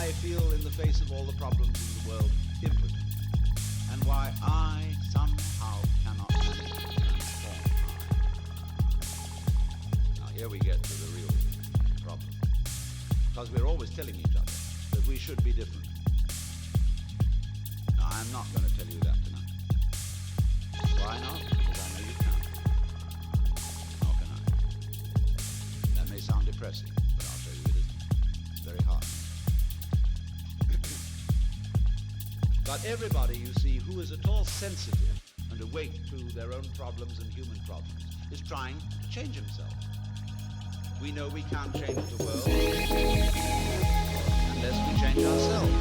I feel in the face of all the problems in the world impotent, and why I somehow cannot manage to transform I. Now here we get to the real problem, because we're always telling each other that we should be different. Now I'm not going to tell you that tonight. Why not? Because I know you can't. Nor can I. That may sound depressing, but I'll show you it isn't. It's very hard. But everybody, you see, who is at all sensitive and awake to their own problems and human problems is trying to change himself. We know we can't change the world unless we change ourselves.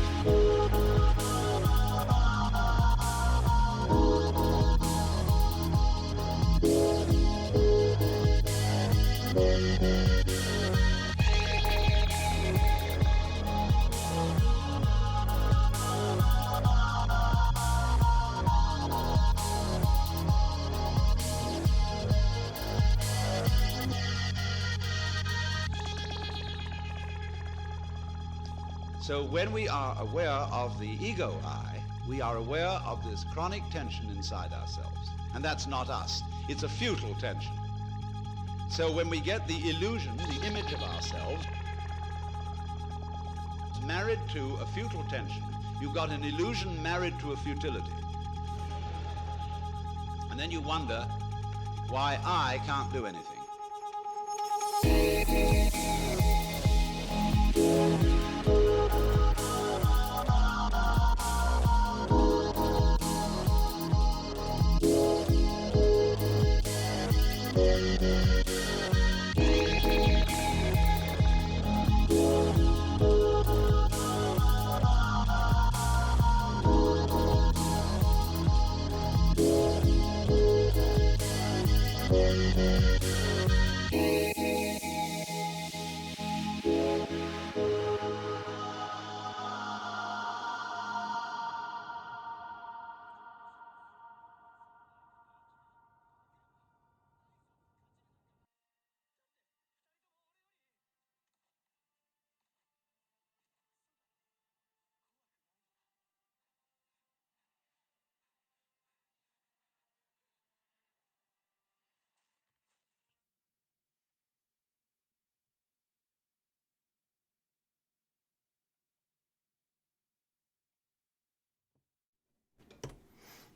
So when we are aware of the ego I, we are aware of this chronic tension inside ourselves. And that's not us. It's a futile tension. So when we get the illusion, the image of ourselves, married to a futile tension, you've got an illusion married to a futility. And then you wonder why I can't do anything.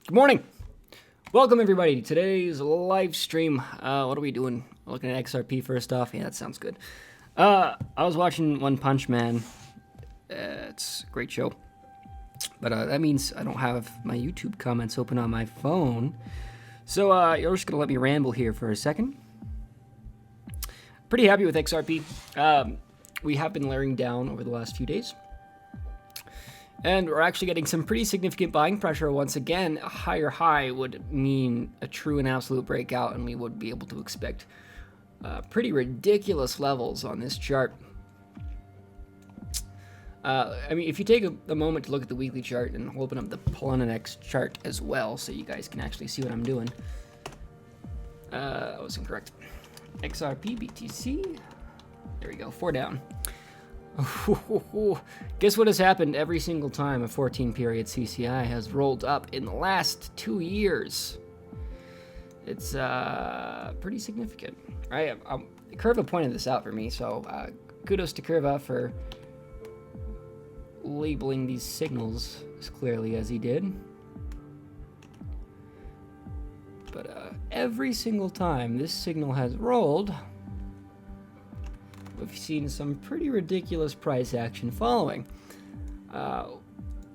Good morning. Welcome, everybody, to today's live stream. What are we doing? We're looking at XRP first off. Yeah, that sounds good. I was watching One Punch Man. It's a great show. But that means I don't have my YouTube comments open on my phone. So you're just going to let me ramble here for a second. Pretty happy with XRP. We have been layering down over the last few days. And we're actually getting some pretty significant buying pressure once again. A higher high would mean a true and absolute breakout, and we would be able to expect pretty ridiculous levels on this chart. I mean, if you take a moment to look at the weekly chart, and I'll open up the Poloniex chart as well, so you guys can actually see what I'm doing. That was incorrect. XRP, BTC. There we go, 4 down. Guess what has happened every single time a 14-period CCI has rolled up in the last 2 years? It's pretty significant, right? Curva pointed this out for me, so kudos to Curva for labeling these signals as clearly as he did. But every single time this signal has rolled, we've seen some pretty ridiculous price action following.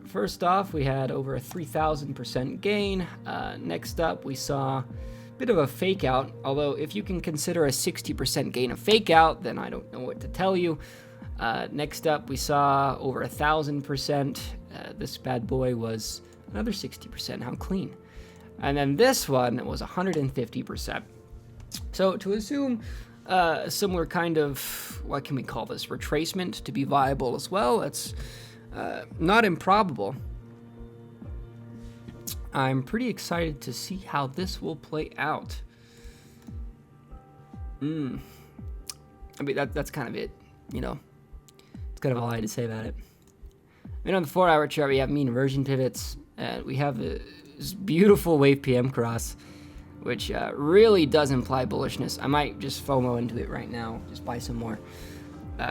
First off, we had over a 3,000% gain. Next up, we saw a bit of a fake out, although if you can consider a 60% gain a fake out, then I don't know what to tell you. Next up, we saw over 1,000%. This bad boy was another 60%. How clean. And then this one was 150%. So to assume a similar kind of, what can we call this, retracement to be viable as well, it's not improbable. I'm pretty excited to see how this will play out. I mean, that's kind of it, you know. It's kind of all I had to say about it. And on the 4-hour chart, we have mean inversion pivots. We have this beautiful wave PM cross, which really does imply bullishness. I might just FOMO into it right now, just buy some more.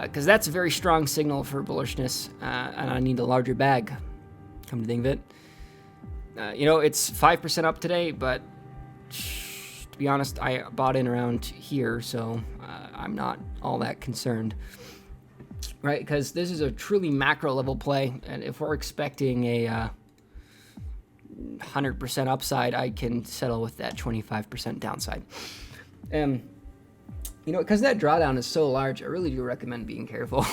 Because that's a very strong signal for bullishness, and I need a larger bag, come to think of it. It's 5% up today, but to be honest, I bought in around here, so I'm not all that concerned. Right, because this is a truly macro level play, and if we're expecting a 100% upside, I can settle with that 25% downside. Because that drawdown is so large, I really do recommend being careful.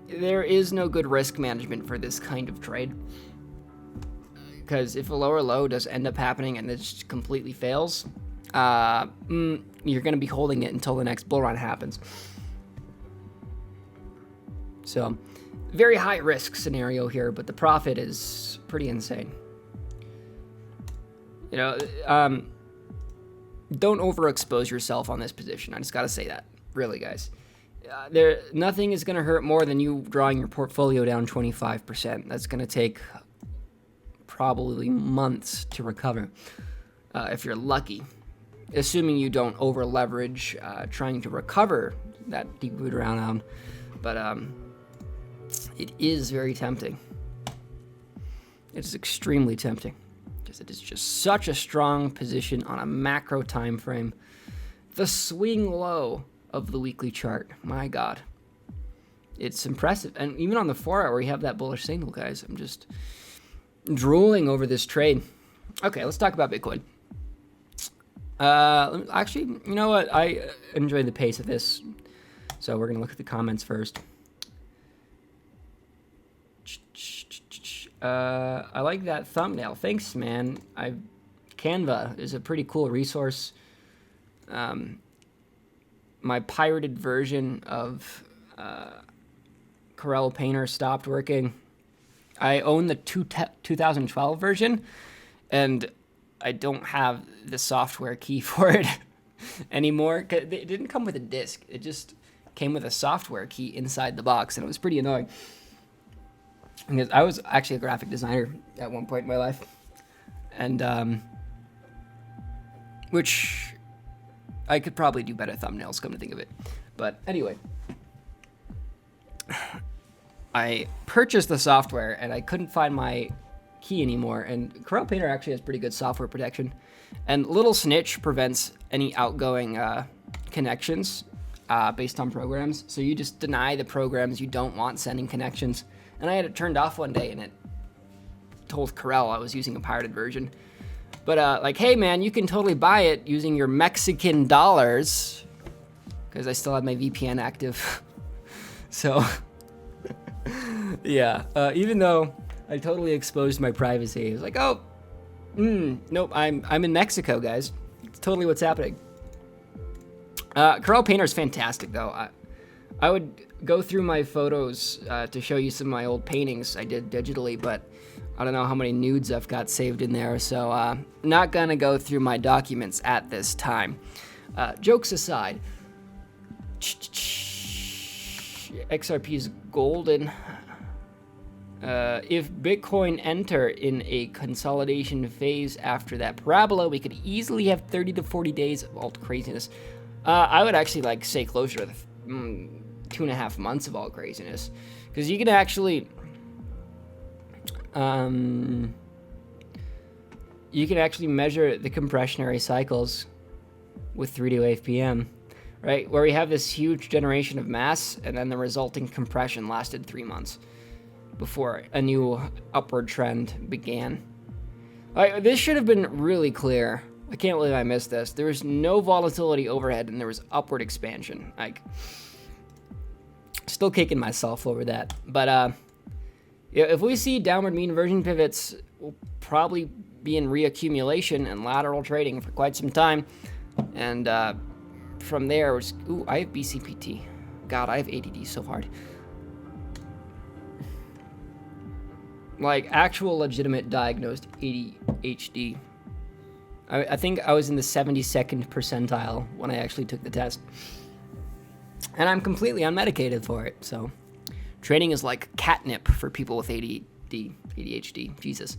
There is no good risk management for this kind of trade. Because if a lower low does end up happening and it just completely fails, you're going to be holding it until the next bull run happens. So, very high risk scenario here, but the profit is pretty insane. Don't overexpose yourself on this position. I just got to say that, really, guys. Nothing is going to hurt more than you drawing your portfolio down 25%. That's going to take probably months to recover, if you're lucky. Assuming you don't over leverage trying to recover that deep root around. But it is very tempting. It is extremely tempting. Because it is just such a strong position on a macro time frame. The swing low of the weekly chart. My God. It's impressive. And even on the 4-hour, we have that bullish signal, guys. I'm just drooling over this trade. Okay, let's talk about Bitcoin. Actually, you know what? I enjoy the pace of this. So we're going to look at the comments first. I like that thumbnail. Thanks, man. Canva is a pretty cool resource. My pirated version of Corel Painter stopped working. I own the 2012 version, and I don't have the software key for it anymore. It didn't come with a disk. It just came with a software key inside the box, and it was pretty annoying. Because I was actually a graphic designer at one point in my life, and which I could probably do better thumbnails, come to think of it. But anyway, I purchased the software and I couldn't find my key anymore. And Corel Painter actually has pretty good software protection, and Little Snitch prevents any outgoing connections based on programs. So you just deny the programs you don't want sending connections. And I had it turned off one day, and it told Corel I was using a pirated version. But like, hey man, you can totally buy it using your Mexican dollars, because I still had my VPN active. So yeah, even though I totally exposed my privacy, I was like, oh, nope, I'm in Mexico, guys. It's totally what's happening. Corel Painter is fantastic, though. I would go through my photos to show you some of my old paintings I did digitally, but I don't know how many nudes I've got saved in there, so not gonna go through my documents at this time. Jokes aside, XRP is golden. If Bitcoin enter in a consolidation phase after that parabola, we could easily have 30 to 40 days of alt craziness. I would actually say closer to 2.5 months of alt craziness, because you can actually measure the compressionary cycles with 3 to 8 p.m. right, where we have this huge generation of mass, and then the resulting compression lasted 3 months before a new upward trend began. This should have been really clear. I can't believe I missed this. There was no volatility overhead, and there was upward expansion. Still kicking myself over that. But if we see downward mean inversion pivots, we'll probably be in reaccumulation and lateral trading for quite some time. And from there, I have BCPT. God, I have ADD so hard. Actual legitimate diagnosed ADHD. I think I was in the 72nd percentile when I actually took the test. And I'm completely unmedicated for it, so Trading is like catnip for people with ADHD. Jesus.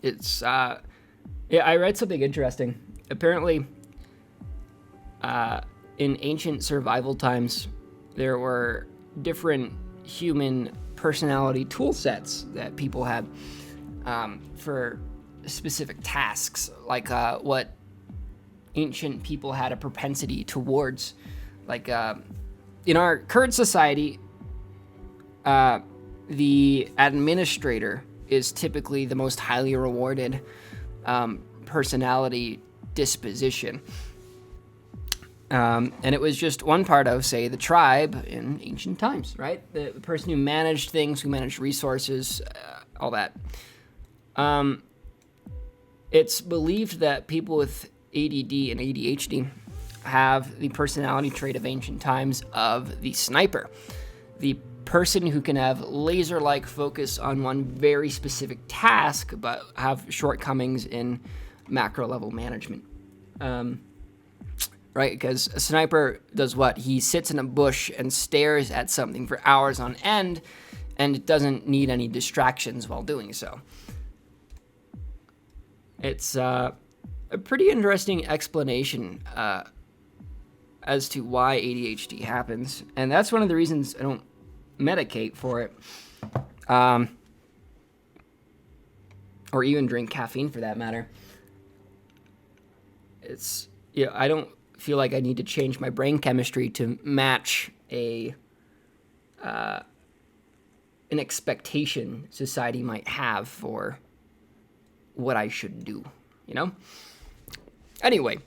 It's yeah, I read something interesting. Apparently, in ancient survival times, there were different human personality tool sets that people had for specific tasks, like what ancient people had a propensity towards. Like in our current society, the administrator is typically the most highly rewarded personality disposition. And it was just one part of, say, the tribe in ancient times, right? The person who managed things, who managed resources, all that. It's believed that people with ADD and ADHD have the personality trait of ancient times of the sniper. The person who can have laser-like focus on one very specific task, but have shortcomings in macro-level management. Right? Because a sniper does what? He sits in a bush and stares at something for hours on end, and it doesn't need any distractions while doing so. It's a pretty interesting explanation as to why ADHD happens, and that's one of the reasons I don't medicate for it, or even drink caffeine for that matter. It's, yeah, I don't feel like I need to change my brain chemistry to match an expectation society might have for what I should do, you know? Anyway,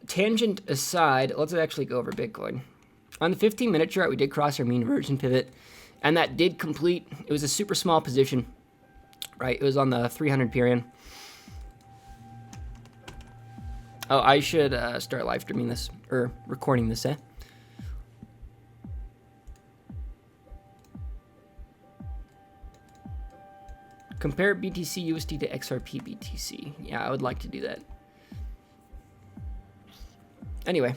tangent aside, let's actually go over Bitcoin. On the 15-minute chart, we did cross our mean reversion pivot, and that did complete. It was a super small position, right? It was on the 300 period. Oh, I should start live streaming this, or recording this, eh? Compare BTC USD to XRP BTC. Yeah, I would like to do that. Anyway.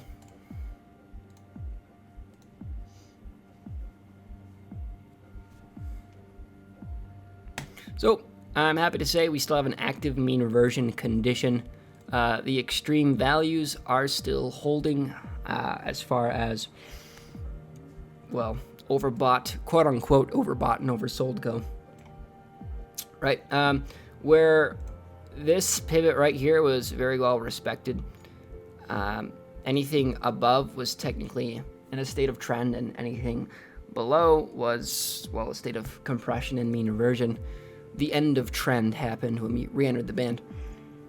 So, I'm happy to say we still have an active mean reversion condition. The extreme values are still holding as far as, well, overbought, quote-unquote overbought and oversold go. Right? Where this pivot right here was very well respected. Anything above was technically in a state of trend, and anything below was, well, a state of compression and mean reversion. The end of trend happened when we re-entered the band.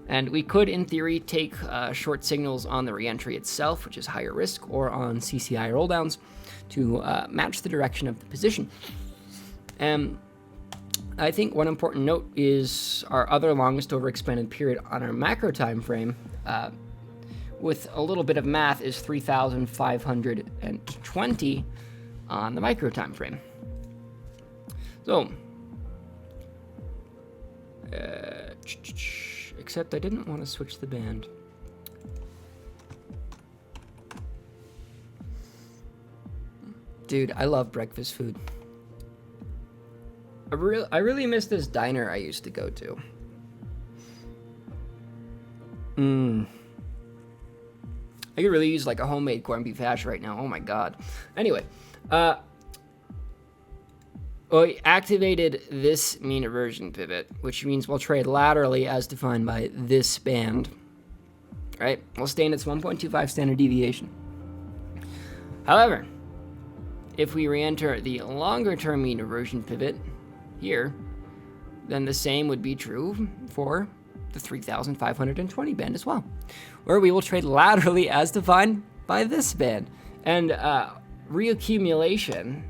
And we could, in theory, take short signals on the re-entry itself, which is higher risk, or on CCI rolldowns to match the direction of the position. And I think one important note is our other longest overexpanded period on our macro time frame, with a little bit of math, is 3,520 on the micro time frame. So, except I didn't want to switch the band. Dude, I love breakfast food. I really miss this diner I used to go to. I could really use like a homemade corned beef hash right now. Oh my god. Anyway, we activated this mean reversion pivot, which means we'll trade laterally as defined by this band. Right? We'll stay in its 1.25 standard deviation. However, if we re-enter the longer term mean reversion pivot here, then the same would be true for the 3,520 band as well, where we will trade laterally as defined by this band. And reaccumulation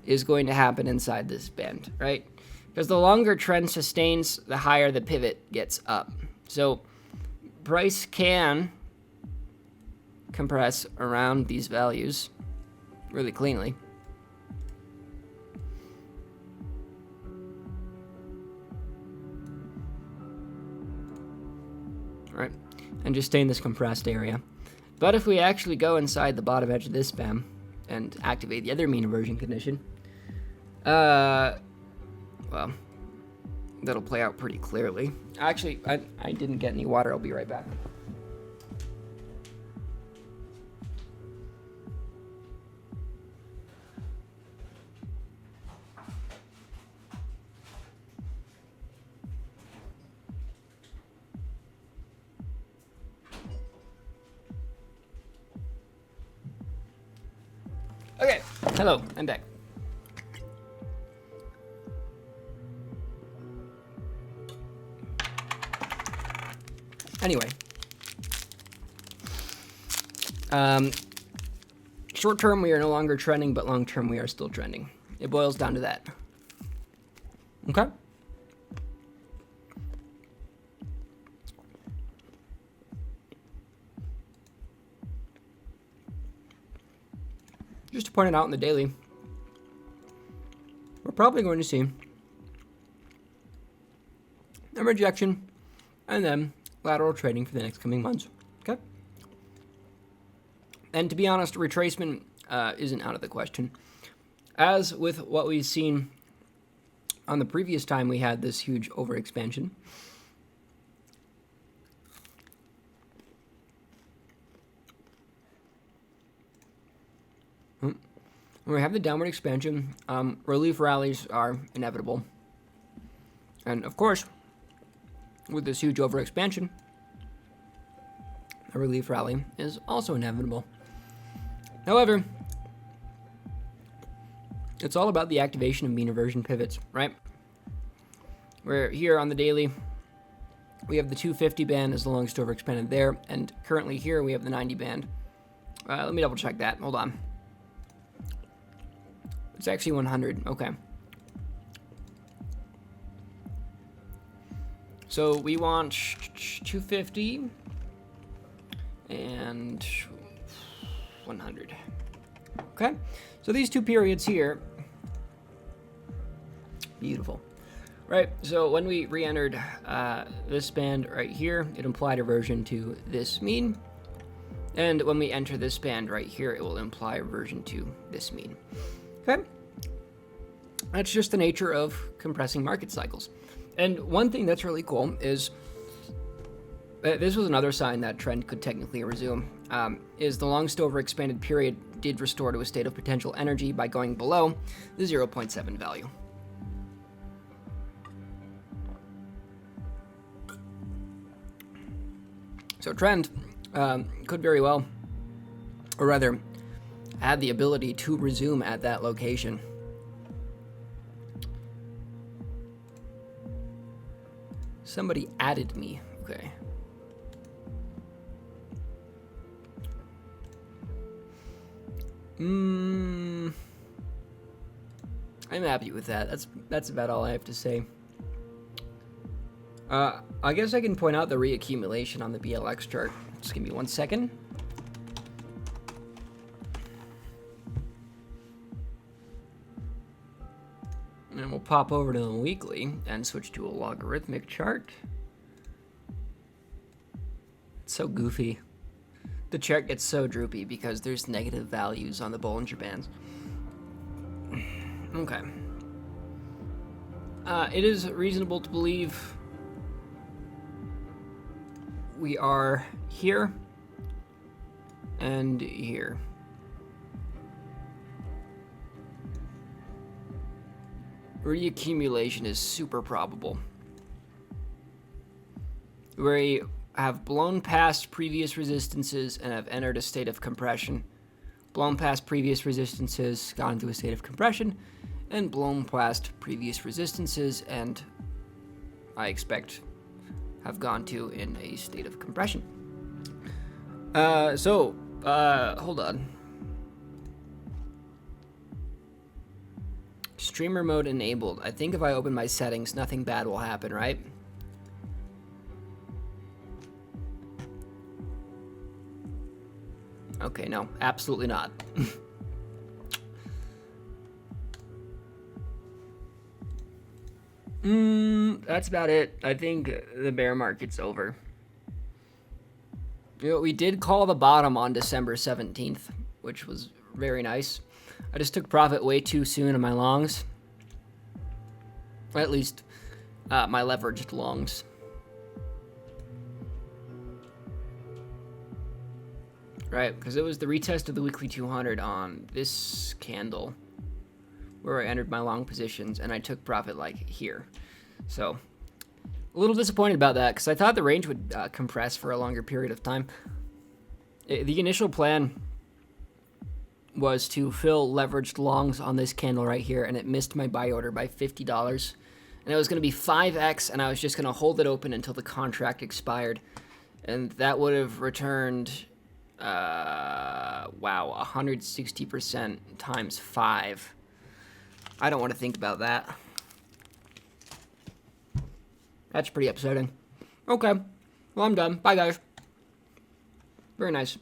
is going to happen inside this band, right? Because the longer trend sustains, the higher the pivot gets up. So price can compress around these values really cleanly. Right, and just stay in this compressed area. But if we actually go inside the bottom edge of this span and activate the other mean inversion condition, well, that'll play out pretty clearly. Actually, I didn't get any water. I'll be right back. Okay, hello, I'm back. Anyway, short term we are no longer trending, but long term we are still trending. It boils down to that. Okay? Just to point it out in the daily, we're probably going to see a rejection and then lateral trading for the next coming months. Okay? And to be honest, retracement isn't out of the question. As with what we've seen on the previous time we had this huge overexpansion, when we have the downward expansion, relief rallies are inevitable. And of course, with this huge overexpansion, a relief rally is also inevitable. However, it's all about the activation of mean reversion pivots, right? Where here on the daily, we have the 250 band as the longest overexpanded there, and currently here we have the 90 band. Let me double check that. Hold on. It's actually 100. Okay. So we want 250 and 100. Okay. So these two periods here. Beautiful. Right. So when we re-entered this band right here, it implied a reversion to this mean. And when we enter this band right here, it will imply a reversion to this mean. Okay? That's just the nature of compressing market cycles. And one thing that's really cool is, this was another sign that trend could technically resume, is the longest overexpanded period did restore to a state of potential energy by going below the 0.7 value. So trend could very well, or rather, had the ability to resume at that location. Somebody added me. Okay. I'm happy with that. That's about all I have to say. I guess I can point out the reaccumulation on the BLX chart. Just give me 1 second. And we'll pop over to the weekly and switch to a logarithmic chart. It's so goofy. The chart gets so droopy because there's negative values on the Bollinger Bands. Okay. It is reasonable to believe we are here and here. Reaccumulation is super probable. We have blown past previous resistances and have entered a state of compression. Blown past previous resistances, gone into a state of compression, and blown past previous resistances and, I expect, have gone to in a state of compression. Hold on. Streamer mode enabled. I think if I open my settings, nothing bad will happen, right? Okay, no, absolutely not. That's about it. I think the bear market's over. We did call the bottom on December 17th, which was very nice. I just took profit way too soon in my longs. At least my leveraged longs. Right, because it was the retest of the weekly 200 on this candle where I entered my long positions, and I took profit like here. So a little disappointed about that because I thought the range would compress for a longer period of time. The initial plan was to fill leveraged longs on this candle right here, and it missed my buy order by $50. And it was going to be 5x, and I was just going to hold it open until the contract expired. And that would have returned, wow, 160% times 5. I don't want to think about that. That's pretty upsetting. Okay. Well, I'm done. Bye, guys. Very nice.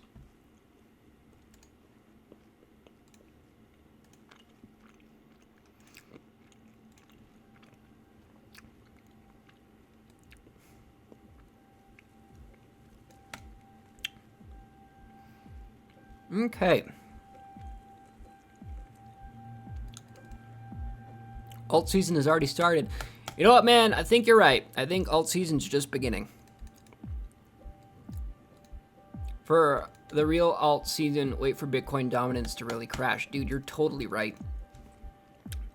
Okay. Alt season has already started. You know what, man? I think you're right. I think alt season's just beginning. For the real alt season, wait for Bitcoin dominance to really crash. Dude, you're totally right.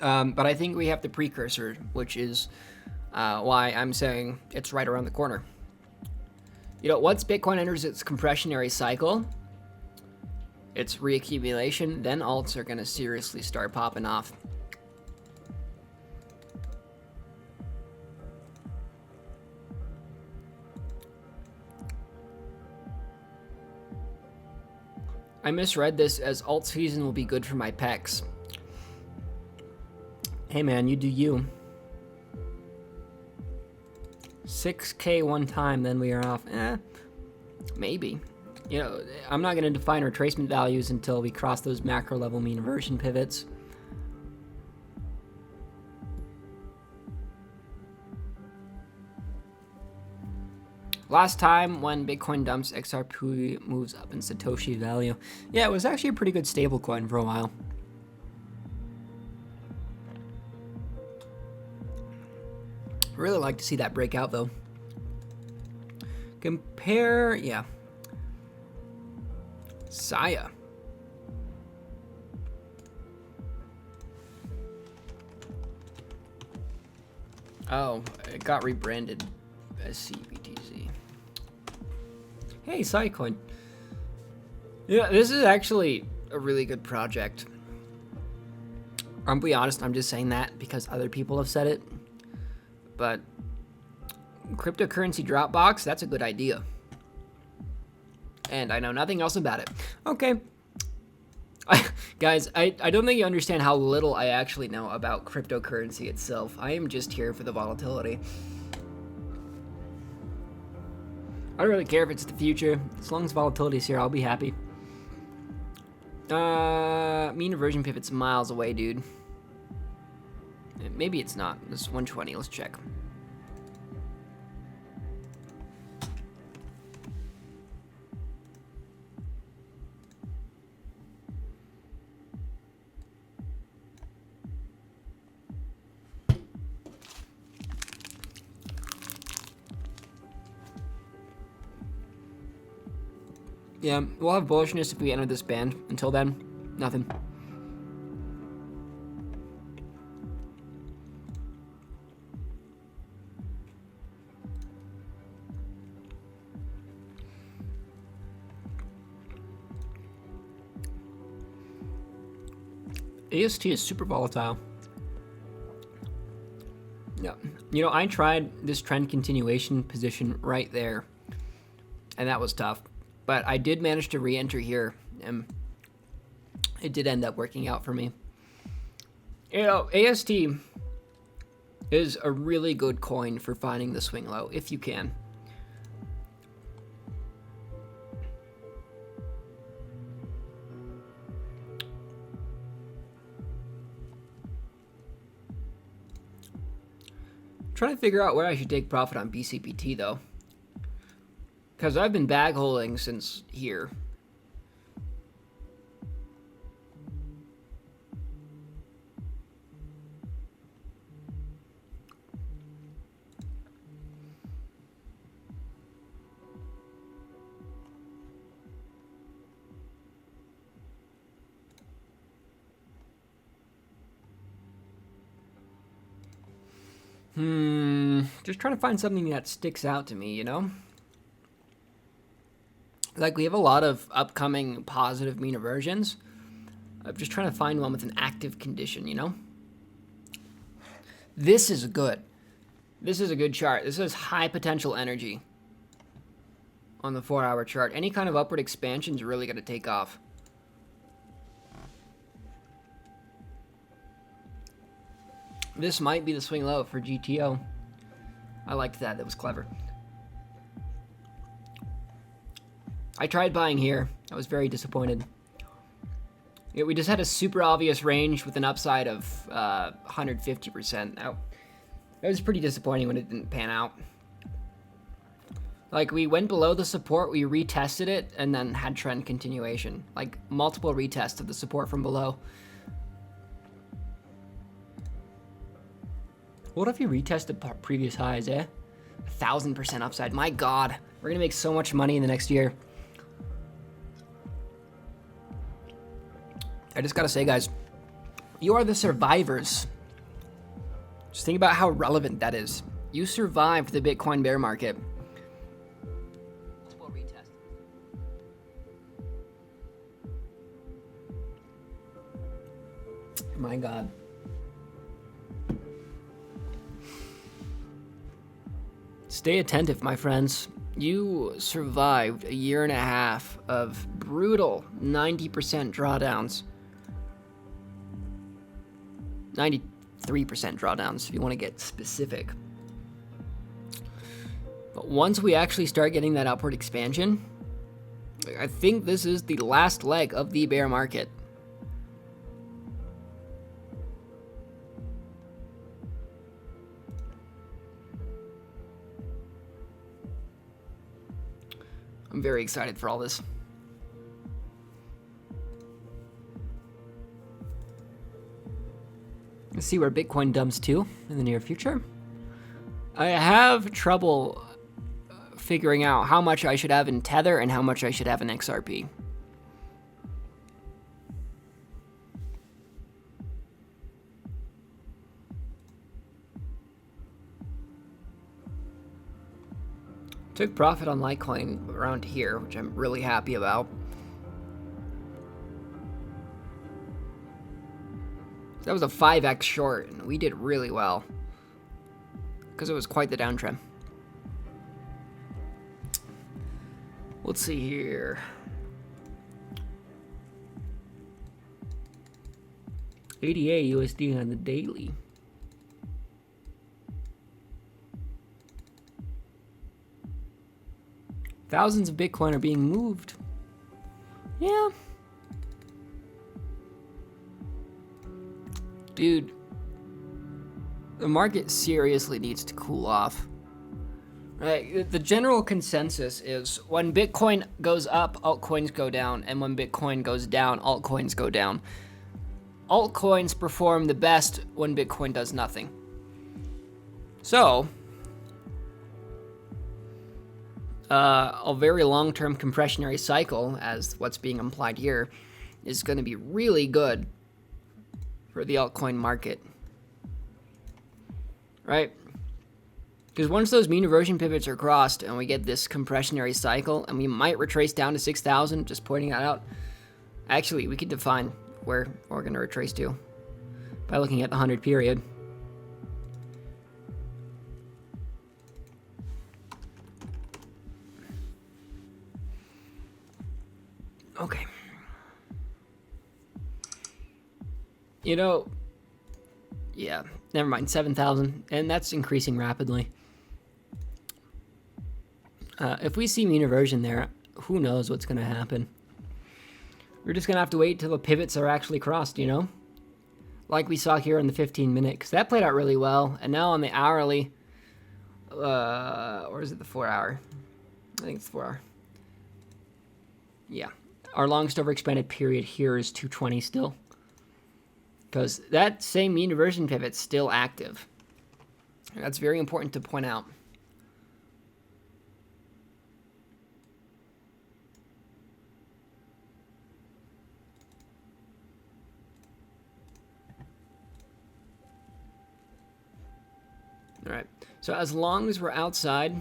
But I think we have the precursor, which is why I'm saying it's right around the corner. You know, once Bitcoin enters its compressionary cycle, its reaccumulation, then alts are going to seriously start popping off. I misread this as alt season will be good for my pecs. Hey man, you do you. 6K one time, then we are off. Maybe. You know, I'm not going to define retracement values until we cross those macro level mean reversion pivots. Last time when Bitcoin dumps, XRP moves up in Satoshi value. Yeah, it was actually a pretty good stable coin for a while. Really like to see that break out though. Compare, yeah. Saya. Oh, it got rebranded as CBTZ. Hey, Siacoin. Yeah, this is actually a really good project. I'll be honest, I'm just saying that because other people have said it. But cryptocurrency Dropbox, that's a good idea. And I know nothing else about it. Okay. Guys, I don't think you understand how little I actually know about cryptocurrency itself. I am just here for the volatility. I don't really care if it's the future. As long as volatility's here, I'll be happy. Mean reversion pivot's miles away, dude. Maybe it's not. This is 120. Let's check. Yeah, we'll have bullishness if we enter this band. Until then, nothing. AST is super volatile. Yeah, you know, I tried this trend continuation position right there, and that was tough. But I did manage to re-enter here, and it did end up working out for me. You know, AST is a really good coin for finding the swing low, if you can. Trying to figure out where I should take profit on BCPT, though. Because I've been bag holding since here. Just trying to find something that sticks out to me, you know? Like, we have a lot of upcoming positive mean reversions. I'm just trying to find one with an active condition, you know? This is good. This is a good chart. This is high potential energy on the 4-hour chart. Any kind of upward expansion is really going to take off. This might be the swing low for GTO. I liked that. That was clever. I tried buying here. I was very disappointed. Yeah, we just had a super obvious range with an upside of 150%. That was pretty disappointing when it didn't pan out. Like, we went below the support, we retested it, and then had trend continuation. Like, multiple retests of the support from below. What if you retested previous highs, eh? 1,000% upside. My God, we're gonna make so much money in the next year. I just gotta say, guys, you are the survivors. Just think about how relevant that is. You survived the Bitcoin bear market. We'll retest. My God. Stay attentive, my friends. You survived a year and a half of brutal 90% drawdowns. 93% drawdowns, if you want to get specific. But once we actually start getting that upward expansion, I think this is the last leg of the bear market. I'm very excited for all this. Let's see where Bitcoin dumps to in the near future. I have trouble figuring out how much I should have in Tether and how much I should have in XRP. Took profit on Litecoin around here, which I'm really happy about. That was a 5x short, and we did really well because it was quite the downtrend. Let's see here. ADA USD on the daily. Thousands of Bitcoin are being moved. Yeah. Dude, the market seriously needs to cool off. Right? The general consensus is when Bitcoin goes up, altcoins go down, and when Bitcoin goes down, altcoins go down. Altcoins perform the best when Bitcoin does nothing. So, a very long-term compressionary cycle, as what's being implied here, is going to be really good for the altcoin market, right? Because once those mean reversion pivots are crossed and we get this compressionary cycle, and we might retrace down to 6,000, just pointing that out. Actually, we could define where we're going to retrace to by looking at the 100 period. Okay. You know, yeah, never mind, 7,000, and that's increasing rapidly. If we see mean reversion there, who knows what's going to happen? We're just going to have to wait till the pivots are actually crossed, you know? Like we saw here in the 15-minute, because that played out really well, and now on the hourly, or is it the 4-hour? I think it's for our... Yeah. Our longest overexpanded period here is 220 still. Because that same mean reversion pivot's still active. And that's very important to point out. All right, so as long as we're outside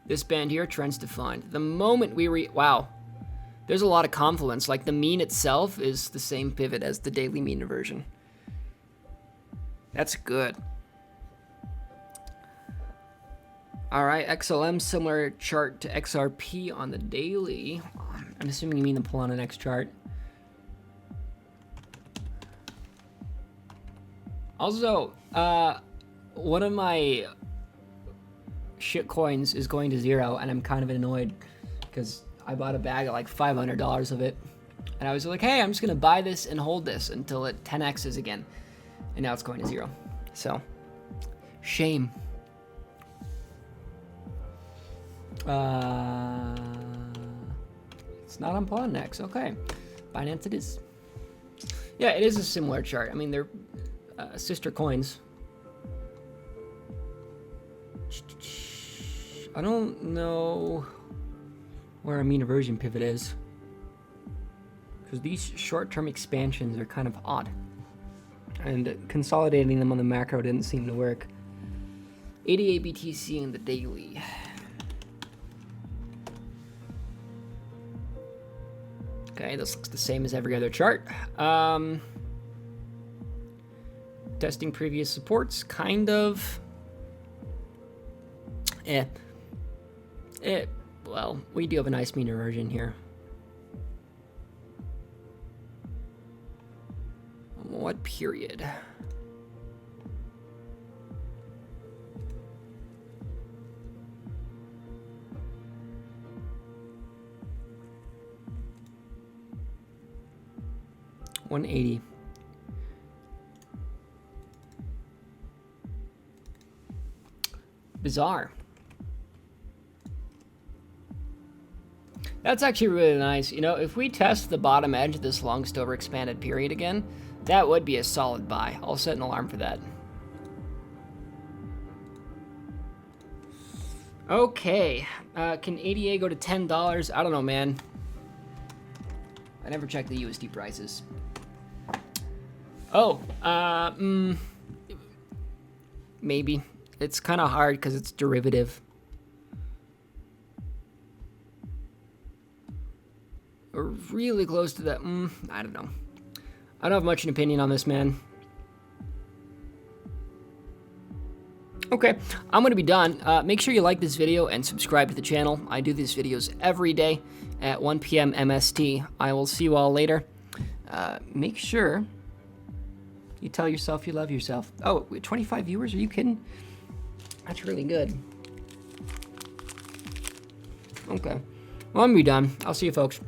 this band here, trend's defined. The moment we wow, there's a lot of confluence. Like the mean itself is the same pivot as the daily mean inversion. That's good. All right, XLM, similar chart to XRP on the daily. I'm assuming you mean the pull on the next chart. Also, one of my shit coins is going to zero, and I'm kind of annoyed because I bought a bag at like $500 of it, and I was like, hey, I'm just gonna buy this and hold this until it 10x's again, and now it's going to zero. So, shame. It's not on Pawnex. Okay, Binance it is. Yeah, it is a similar chart. I mean, they're sister coins. I don't know where a mean reversion pivot is, because these short-term expansions are kind of odd, and consolidating them on the macro didn't seem to work. 88 BTC in the daily. Okay, this looks the same as every other chart. Testing previous supports, kind of. Well, we do have a nice mean reversion here. What period? $180. Bizarre. That's actually really nice. You know, if we test the bottom edge of this longest overexpanded period again, that would be a solid buy. I'll set an alarm for that. Okay. Can ADA go to $10? I don't know, man. I never checked the USD prices. Oh, maybe. It's kind of hard because it's derivative. We're really close to that. I don't know. I don't have much an opinion on this, man. Okay, I'm going to be done. Make sure you like this video and subscribe to the channel. I do these videos every day at 1 p.m. MST. I will see you all later. Make sure you tell yourself you love yourself. Oh, 25 viewers? Are you kidding? That's really good. Okay. Well, I'm going to be done. I'll see you, folks.